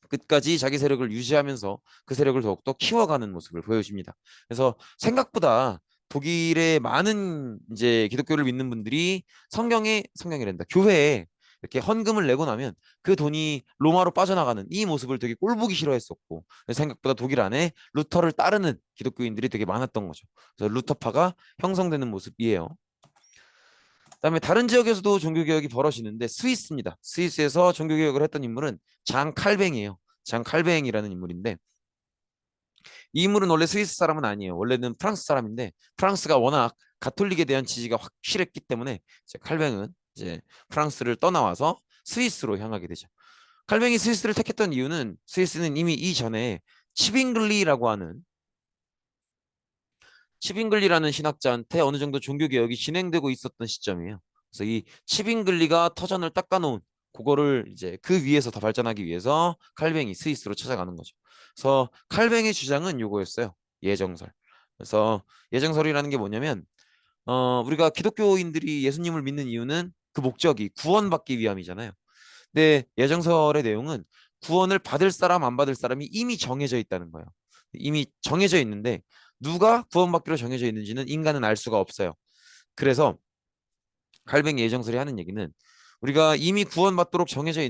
끝까지 자기 세력을 유지하면서 그 세력을 더욱더 키워가는 모습을 보여줍니다. 그래서 생각보다 독일의 많은 이제 기독교를 믿는 분들이 성경이란다. 교회에 이렇게 헌금을 내고 나면 그 돈이 로마로 빠져나가는 이 모습을 되게 꼴보기 싫어했었고 생각보다 독일 안에 루터를 따르는 기독교인들이 되게 많았던 거죠. 그래서 루터파가 형성되는 모습이에요. 그다음에 다른 지역에서도 종교개혁이 벌어지는데 스위스입니다. 스위스에서 종교개혁을 했던 인물은 장 칼뱅이에요. 장 칼뱅이라는 인물인데 이 인물은 원래 스위스 사람은 아니에요. 원래는 프랑스 사람인데 프랑스가 워낙 가톨릭에 대한 지지가 확실했기 때문에 이제 칼뱅은 이제 프랑스를 떠나와서 스위스로 향하게 되죠. 칼뱅이 스위스를 택했던 이유는 스위스는 이미 이전에 치빙글리라고 하는 치빙글리라는 신학자한테 어느 정도 종교 개혁이 진행되고 있었던 시점이에요. 그래서 이 치빙글리가 터전을 닦아놓은 그거를 이제 그 위에서 더 발전하기 위해서 칼뱅이 스위스로 찾아가는 거죠. 그래서 칼뱅의 주장은 요거였어요. 예정설. 그래서 예정설이라는 게 뭐냐면 우리가 기독교인들이 예수님을 믿는 이유는 그 목적이 구원받기 위함이잖아요. 근데 예정설의 내용은 구원을 받을 사람 안 받을 사람이 이미 정해져 있다는 거예요. 이미 정해져 있는데 누가 구원받기로 정해져 있는지는 인간은 알 수가 없어요. 그래서 갈뱅이 예정설이 하는 얘기는 우리가 이미 구원받도록 정해져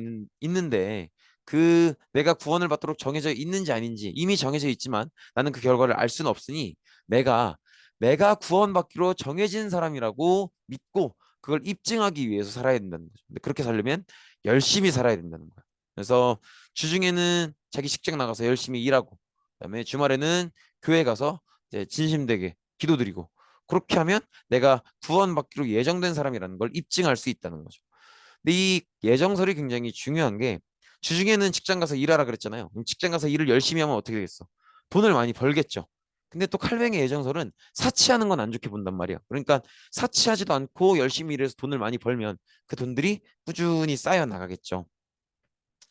있는데 그 내가 구원을 받도록 정해져 있는지 아닌지 이미 정해져 있지만 나는 그 결과를 알 수는 없으니 내가 내가 구원받기로 정해진 사람이라고 믿고 그걸 입증하기 위해서 살아야 된다는 거죠. 근데 그렇게 살려면 열심히 살아야 된다는 거야. 그래서 주중에는 자기 직장 나가서 열심히 일하고 그다음에 주말에는 교회 가서 이제 진심되게 기도드리고 그렇게 하면 내가 구원받기로 예정된 사람이라는 걸 입증할 수 있다는 거죠. 근데 이 예정설이 굉장히 중요한 게 주중에는 직장 가서 일하라 그랬잖아요. 그럼 직장 가서 일을 열심히 하면 어떻게 되겠어? 돈을 많이 벌겠죠. 근데 또 칼뱅의 예정설은 사치하는 건 안 좋게 본단 말이야. 그러니까 사치하지도 않고 열심히 일해서 돈을 많이 벌면 그 돈들이 꾸준히 쌓여 나가겠죠.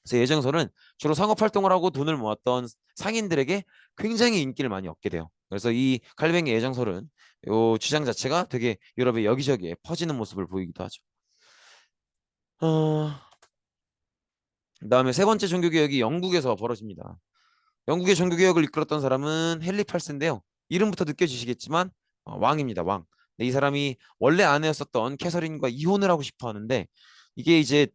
그래서 예정설은 주로 상업 활동을 하고 돈을 모았던 상인들에게 굉장히 인기를 많이 얻게 돼요. 그래서 이 칼뱅의 예정설은 요 주장 자체가 되게 유럽의 여기저기에 퍼지는 모습을 보이기도 하죠. 어, 그다음에 세 번째 종교개혁이 영국에서 벌어집니다. 영국의 종교개혁을 이끌었던 사람은 헨리 8세인데요. 이름부터 느껴지시겠지만 왕입니다. 왕. 근데 이 사람이 원래 아내였었던 캐서린과 이혼을 하고 싶어 하는데 이게 이제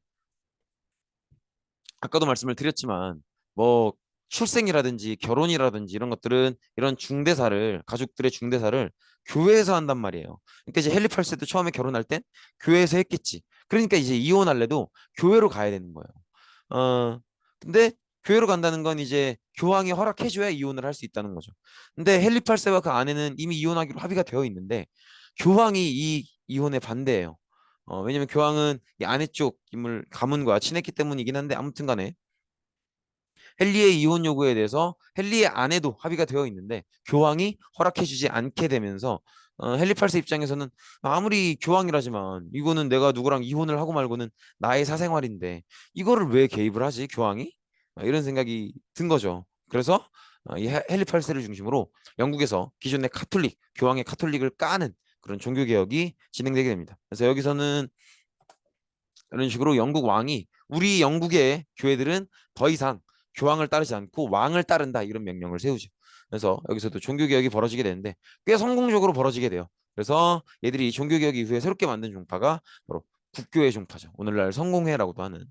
아까도 말씀을 드렸지만 뭐 출생이라든지 결혼이라든지 이런 것들은 이런 중대사를 가족들의 중대사를 교회에서 한단 말이에요. 그러니까 이제 헨리 8세도 처음에 결혼할 땐 교회에서 했겠지. 그러니까 이제 이혼할래도 교회로 가야 되는 거예요. 어 근데 교회로 간다는 건 이제 교황이 허락해줘야 이혼을 할 수 있다는 거죠. 근데 헨리 8세와 그 아내는 이미 이혼하기로 합의가 되어 있는데 교황이 이 이혼에 반대해요. 왜냐면 교황은 이 아내 쪽 인물 가문과 친했기 때문이긴 한데 아무튼 간에 헨리의 이혼 요구에 대해서 헨리의 아내도 합의가 되어 있는데 교황이 허락해주지 않게 되면서 헨리 8세 입장에서는 아무리 교황이라지만 이거는 내가 누구랑 이혼을 하고 말고는 나의 사생활인데 이거를 왜 개입을 하지 교황이? 이런 생각이 든 거죠. 그래서 이 헨리 8세를 중심으로 영국에서 기존의 카톨릭, 교황의 카톨릭을 까는 그런 종교개혁이 진행되게 됩니다. 그래서 여기서는 이런 식으로 영국 왕이 우리 영국의 교회들은 더 이상 교황을 따르지 않고 왕을 따른다 이런 명령을 세우죠. 그래서 여기서도 종교개혁이 벌어지게 되는데 꽤 성공적으로 벌어지게 돼요. 그래서 얘들이 종교개혁 이후에 새롭게 만든 종파가 바로 국교회 종파죠. 오늘날 성공회라고도 하는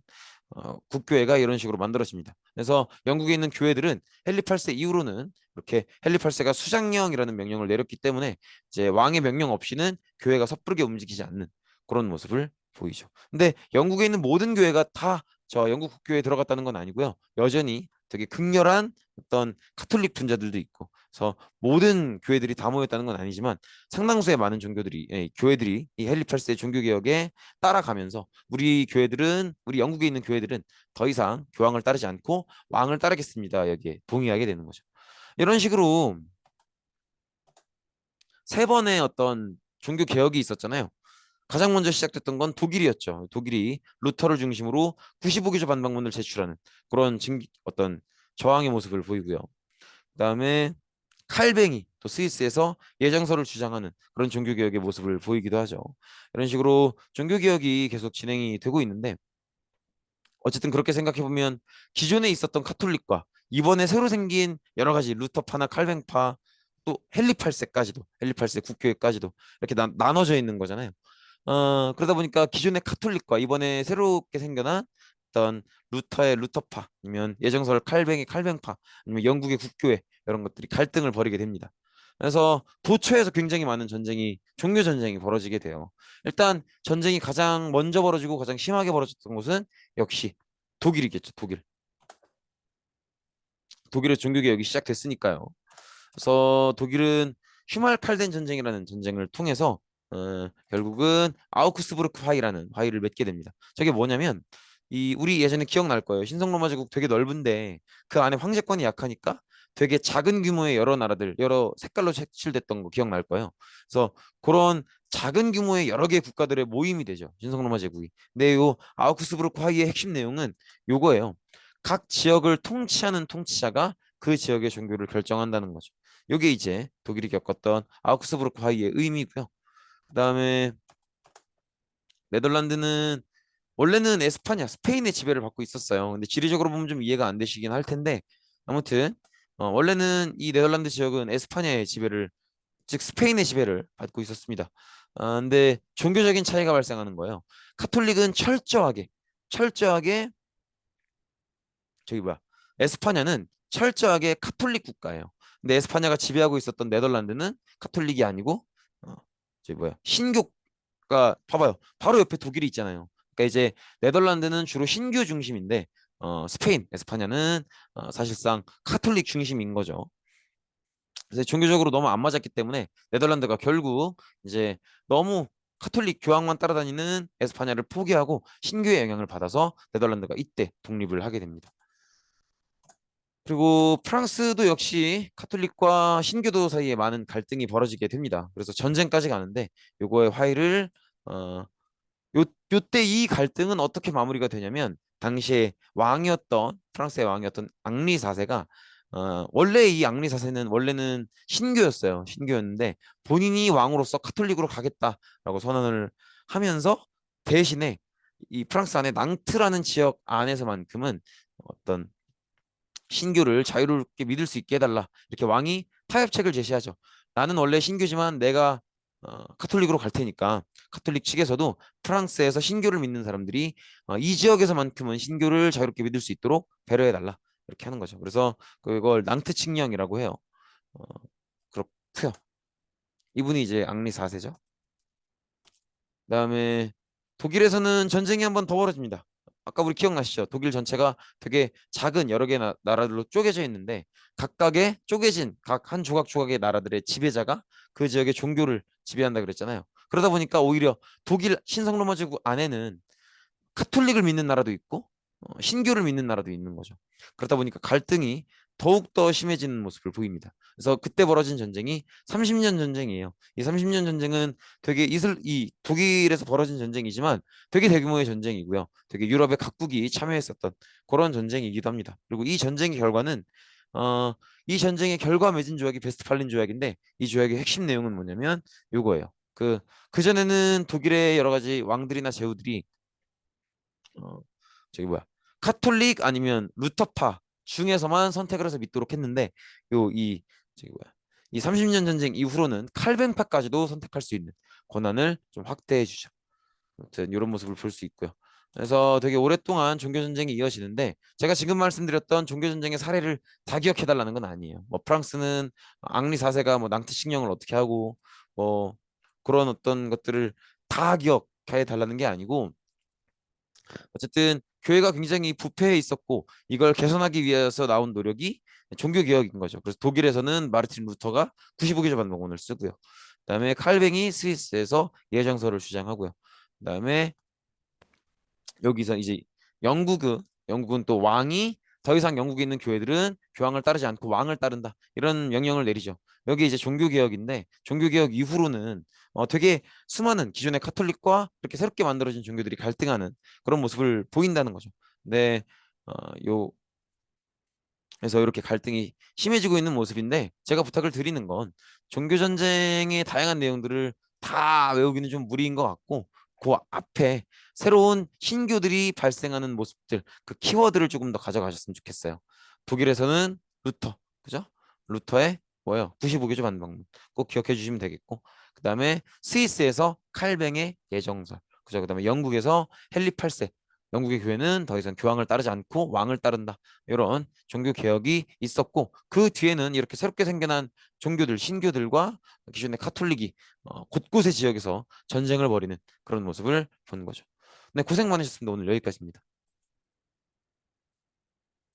국교회가 이런 식으로 만들어집니다. 그래서 영국에 있는 교회들은 헨리 8세 이후로는 이렇게 헨리 8세가 수장령이라는 명령을 내렸기 때문에 이제 왕의 명령 없이는 교회가 섣부르게 움직이지 않는 그런 모습을 보이죠. 근데 영국에 있는 모든 교회가 다 저 영국 국교에 들어갔다는 건 아니고요. 여전히 되게 극렬한 어떤 카톨릭 분자들도 있고, 그래서 모든 교회들이 다 모였다는 건 아니지만 상당수의 많은 종교들이, 교회들이 이 헨리 8세 종교 개혁에 따라가면서 우리 영국에 있는 교회들은 더 이상 교황을 따르지 않고 왕을 따르겠습니다. 여기에 동의하게 되는 거죠. 이런 식으로 세 번의 어떤 종교 개혁이 있었잖아요. 가장 먼저 시작됐던 건 독일이었죠. 독일이 루터를 중심으로 95개조 반박문을 제출하는 그런 어떤 저항의 모습을 보이고요. 그다음에 칼뱅이 또 스위스에서 예정서를 주장하는 그런 종교개혁의 모습을 보이기도 하죠. 이런 식으로 종교개혁이 계속 진행이 되고 있는데 어쨌든 그렇게 생각해 보면 기존에 있었던 카톨릭과 이번에 새로 생긴 여러 가지 루터파나 칼뱅파 또 헨리 8세 국교회까지도 이렇게 나눠져 있는 거잖아요. 그러다 보니까 기존의 카톨릭과 이번에 새롭게 생겨난 어떤 루터의 루터파 아니면 예정설 칼뱅의 칼뱅파 아니면 영국의 국교회 이런 것들이 갈등을 벌이게 됩니다. 그래서 도처에서 굉장히 많은 종교 전쟁이 벌어지게 돼요. 일단 전쟁이 가장 먼저 벌어지고 가장 심하게 벌어졌던 곳은 역시 독일이겠죠. 독일. 독일의 종교개혁이 시작됐으니까요. 그래서 독일은 휘말칼덴 전쟁이라는 전쟁을 통해서 결국은 아우크스부르크 화의라는 화의를 맺게 됩니다. 저게 뭐냐면 이 우리 예전에 기억날 거예요. 신성로마 제국 되게 넓은데 그 안에 황제권이 약하니까 되게 작은 규모의 여러 나라들, 여러 색깔로 색칠됐던 거 기억날 거예요. 그래서 그런 작은 규모의 여러 개의 국가들의 모임이 되죠. 신성로마 제국이. 근데 요 아우크스부르크 화의의 핵심 내용은 요거예요. 각 지역을 통치하는 통치자가 그 지역의 종교를 결정한다는 거죠. 요게 이제 독일이 겪었던 아우크스부르크 화의의 의미고요. 그다음에 네덜란드는 원래는 에스파냐, 스페인의 지배를 받고 있었어요. 근데 지리적으로 보면 좀 이해가 안 되시긴 할 텐데 아무튼 원래는 이 네덜란드 지역은 에스파냐의 지배를, 즉 스페인의 지배를 받고 있었습니다. 근데 종교적인 차이가 발생하는 거예요. 카톨릭은 철저하게 저기 뭐야, 에스파냐는 철저하게 카톨릭 국가예요. 근데 에스파냐가 지배하고 있었던 네덜란드는 카톨릭이 아니고 저기 뭐야, 신교가, 봐봐요. 바로 옆에 독일이 있잖아요. 그러니까 이제 네덜란드는 주로 신교 중심인데 스페인, 에스파냐는 사실상 카톨릭 중심인 거죠. 그래서 종교적으로 너무 안 맞았기 때문에 네덜란드가 결국 이제 너무 카톨릭 교황만 따라다니는 에스파냐를 포기하고 신교의 영향을 받아서 네덜란드가 이때 독립을 하게 됩니다. 그리고 프랑스도 역시 카톨릭과 신교도 사이에 많은 갈등이 벌어지게 됩니다. 그래서 전쟁까지 가는데 요거의 화해를 어, 요때 이 갈등은 어떻게 마무리가 되냐면 당시에 왕이었던, 프랑스의 왕이었던 앙리 4세가 원래 이 앙리 4세는 원래는 신교였어요. 신교였는데 본인이 왕으로서 카톨릭으로 가겠다라고 선언을 하면서 대신에 이 프랑스 안에 낭트라는 지역 안에서만큼은 어떤 신교를 자유롭게 믿을 수 있게 해달라, 이렇게 왕이 타협책을 제시하죠. 나는 원래 신교지만 내가 카톨릭으로 갈 테니까 카톨릭 측에서도 프랑스에서 신교를 믿는 사람들이 이 지역에서만큼은 신교를 자유롭게 믿을 수 있도록 배려해달라, 이렇게 하는 거죠. 그래서 그걸 낭트 칙령이라고 해요. 어, 그렇고요. 이분이 이제 앙리 4세죠. 그다음에 독일에서는 전쟁이 한 번 더 벌어집니다. 아까 우리 기억나시죠? 독일 전체가 되게 작은 여러 개 나라들로 쪼개져 있는데 각각의 쪼개진 각 한 조각조각의 나라들의 지배자가 그 지역의 종교를 지배한다 그랬잖아요. 그러다 보니까 오히려 독일 신성 로마 제국 안에는 카톨릭을 믿는 나라도 있고 신교를 믿는 나라도 있는 거죠. 그러다 보니까 갈등이 더욱더 심해지는 모습을 보입니다. 그래서 그때 벌어진 전쟁이 30년 전쟁이에요. 이 30년 전쟁은 되게 이 독일에서 벌어진 전쟁이지만 되게 대규모의 전쟁이고요. 되게 유럽의 각국이 참여했었던 그런 전쟁이기도 합니다. 그리고 이 전쟁의 결과는 어, 이 전쟁의 결과 맺은 조약이 베스트팔린 조약인데 이 조약의 핵심 내용은 뭐냐면 요거예요. 그전에는 독일의 여러 가지 왕들이나 제후들이 어, 저기 뭐야, 카톨릭 아니면 루터파 중에서만 선택을 해서 믿도록 했는데 저기 뭐야, 이 30년 전쟁 이후로는 칼뱅파까지도 선택할 수 있는 권한을 좀 확대해 주죠. 아무튼 이런 모습을 볼 수 있고요. 그래서 되게 오랫동안 종교 전쟁이 이어지는데 제가 지금 말씀드렸던 종교 전쟁의 사례를 다 기억해 달라는 건 아니에요. 뭐 프랑스는 앙리 4세가 뭐 낭트 칙령을 어떻게 하고 뭐 그런 어떤 것들을 다 기억해 달라는 게 아니고, 어쨌든 교회가 굉장히 부패해 있었고 이걸 개선하기 위해서 나온 노력이 종교 개혁인 거죠. 그래서 독일에서는 마르틴 루터가 95개조 반복문을 쓰고요. 그다음에 칼뱅이 스위스에서 예정서를 주장하고요. 그다음에 여기서 이제 영국은 또 왕이 더 이상 영국에 있는 교회들은 교황을 따르지 않고 왕을 따른다, 이런 명령을 내리죠. 여기 이제 종교개혁인데 종교개혁 이후로는 되게 수많은 기존의 카톨릭과 이렇게 새롭게 만들어진 종교들이 갈등하는 그런 모습을 보인다는 거죠. 근데 어, 요 그래서 이렇게 갈등이 심해지고 있는 모습인데 제가 부탁을 드리는 건 종교 전쟁의 다양한 내용들을 다 외우기는 좀 무리인 것 같고 그 앞에 새로운 신교들이 발생하는 모습들, 그 키워드를 조금 더 가져가셨으면 좋겠어요. 독일에서는 루터, 그죠? 루터의 뭐요? 95개조 반박문 꼭 기억해 주시면 되겠고, 그 다음에 스위스에서 칼뱅의 예정설, 그죠? 그 다음에 영국에서 헨리 8세, 영국의 교회는 더 이상 교황을 따르지 않고 왕을 따른다, 이런 종교 개혁이 있었고 그 뒤에는 이렇게 새롭게 생겨난 종교들, 신교들과 기존의 카톨릭이 곳곳의 지역에서 전쟁을 벌이는 그런 모습을 보는 거죠. 네, 고생 많으셨습니다. 오늘 여기까지입니다.